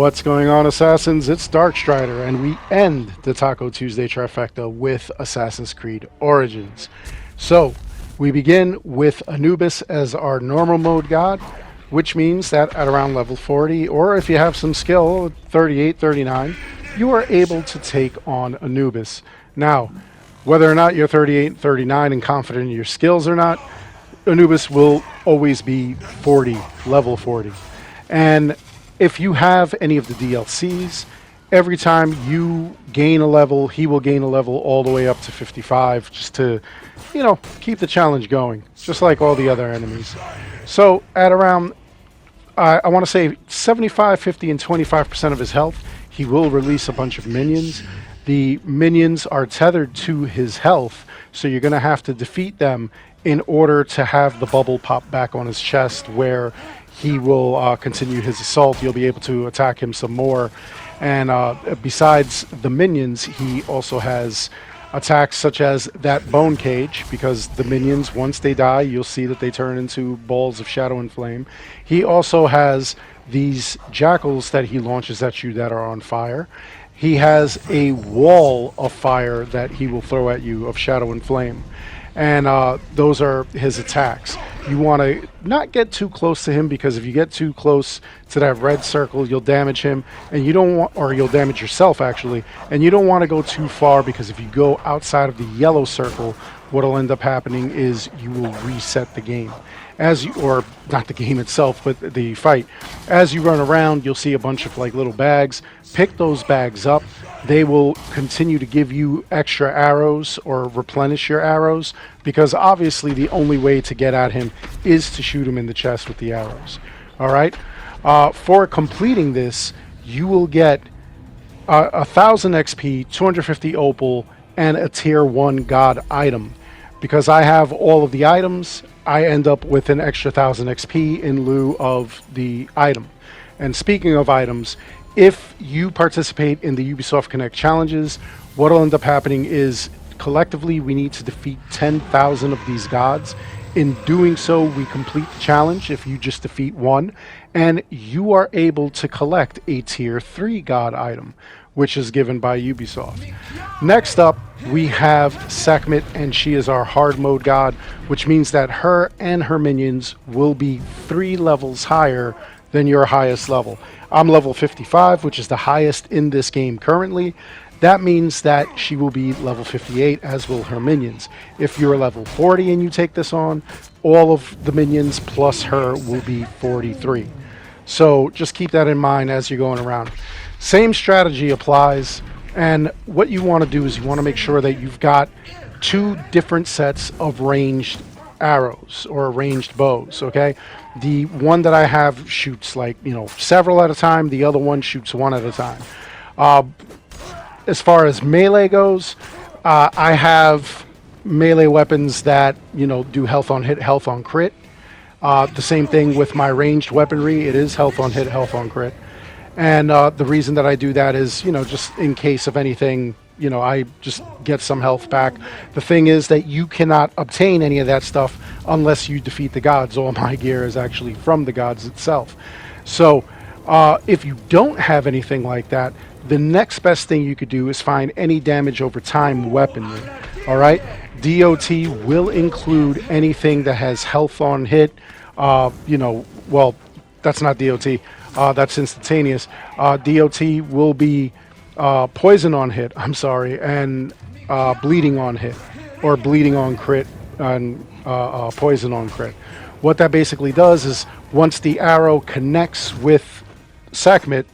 What's going on, Assassins? It's Darkstrider, and we end the Taco Tuesday Trifecta with Assassin's Creed Origins. So, we begin with Anubis as our normal mode god, which means that at around level 40, or if you have some skill, 38, 39, you are able to take on Anubis. Now, whether or not you're 38, 39 and confident in your skills or not, Anubis will always be 40, level 40. And if you have any of the DLCs, every time you gain a level, he will gain a level all the way up to 55, just to, keep the challenge going, just like all the other enemies. So at around, I want to say 75, 50, and 25% of his health, he will release a bunch of minions. The minions are tethered to his health, so you're going to have to defeat them in order to have the bubble pop back on his chest, where he will continue his assault. You'll be able to attack him some more. And besides the minions, he also has attacks such as that bone cage, because the minions, once they die, you'll see that they turn into balls of shadow and flame. He also has these jackals that he launches at you that are on fire. He has a wall of fire that he will throw at you of shadow and flame. And those are his attacks. You want to not get too close to him, because if you get too close to that red circle, you'll damage him, and you don't want, or you'll damage yourself actually, and you don't want to go too far, because if you go outside of the yellow circle, what'll end up happening is you will reset the game. Or not the game itself, but the fight. As you run around, you'll see a bunch of like little bags. Pick those bags up. They will continue to give you extra arrows or replenish your arrows, because obviously the only way to get at him is to shoot him in the chest with the arrows. All right. For completing this, you will get 1,000 XP, 250 opal, and a tier 1 god item. Because I have all of the items, I end up with an extra 1,000 XP in lieu of the item. And speaking of items, if you participate in the Ubisoft Connect challenges, what will end up happening is collectively we need to defeat 10,000 of these gods. In doing so, we complete the challenge if you just defeat one, and you are able to collect a tier 3 god item, which is given by Ubisoft. Next up, we have Sekhmet, and she is our hard mode god, which means that her and her minions will be 3 levels higher than your highest level. I'm level 55, which is the highest in this game currently. That means that she will be level 58, as will her minions. If you're level 40 and you take this on, all of the minions plus her will be 43. So just keep that in mind as you're going around. Same strategy applies, and what you want to do is you want to make sure that you've got 2 different sets of ranged arrows or ranged bows, okay? The one that I have shoots like, several at a time. The other one shoots 1 at a time. As far as melee goes, I have melee weapons that, do health on hit, health on crit. The same thing with my ranged weaponry. It is health on hit, health on crit. And the reason that I do that is, just in case of anything, I just get some health back. The thing is that you cannot obtain any of that stuff unless you defeat the gods. All my gear is actually from the gods itself. So if you don't have anything like that, the next best thing you could do is find any damage over time weaponry. All right? DOT will include anything that has health on hit. Well, that's not DOT. That's instantaneous. DOT will be poison on hit, and bleeding on hit, or bleeding on crit, and poison on crit. What that basically does is once the arrow connects with Sekhmet,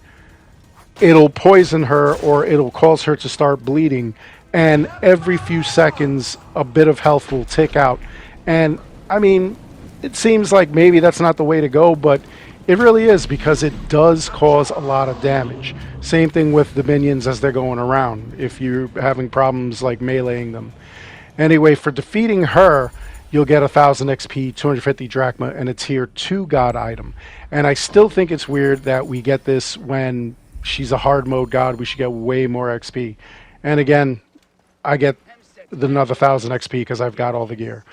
it'll poison her, or it'll cause her to start bleeding, and every few seconds a bit of health will tick out. And I mean, it seems like maybe that's not the way to go, but it really is, because it does cause a lot of damage. Same thing with the minions as they're going around, if you're having problems like meleeing them. Anyway, for defeating her, you'll get 1,000 XP, 250 drachma, and a tier 2 god item. And I still think it's weird that we get this when she's a hard mode god. We should get way more XP. And again, I get another 1,000 XP because I've got all the gear.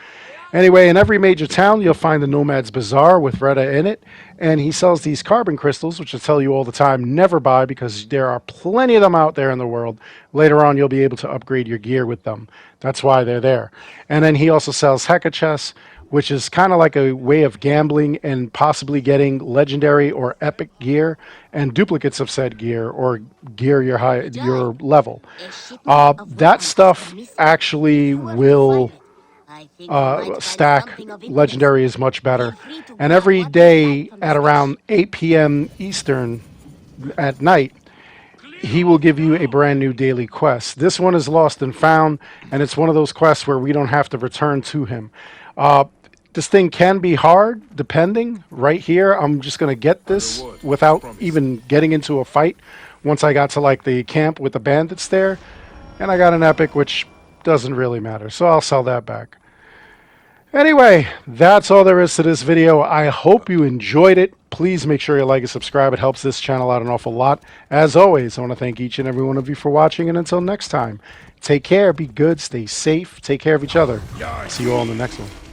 Anyway, in every major town, you'll find the Nomad's Bazaar with Reda in it, and he sells these carbon crystals, which I tell you all the time, never buy because there are plenty of them out there in the world. Later on, you'll be able to upgrade your gear with them. That's why they're there. And then he also sells Heka chests, which is kind of like a way of gambling and possibly getting legendary or epic gear and duplicates of said gear or gear your level. That stuff actually will stack legendary is much better. And every day at around 8 p.m. Eastern at night, he will give you a brand new daily quest. This one is Lost and Found, and it's one of those quests where we don't have to return to him. Uh, this thing can be hard, depending. Right here, I'm just going to get this without even getting into a fight once I got to like the camp with the bandits there. And I got an epic, which doesn't really matter, so I'll sell that back. Anyway, that's all there is to this video. I hope you enjoyed it. Please make sure you like and subscribe. It helps this channel out an awful lot. As always, I want to thank each and every one of you for watching. And until next time, take care, be good, stay safe, take care of each other. See you all in the next one.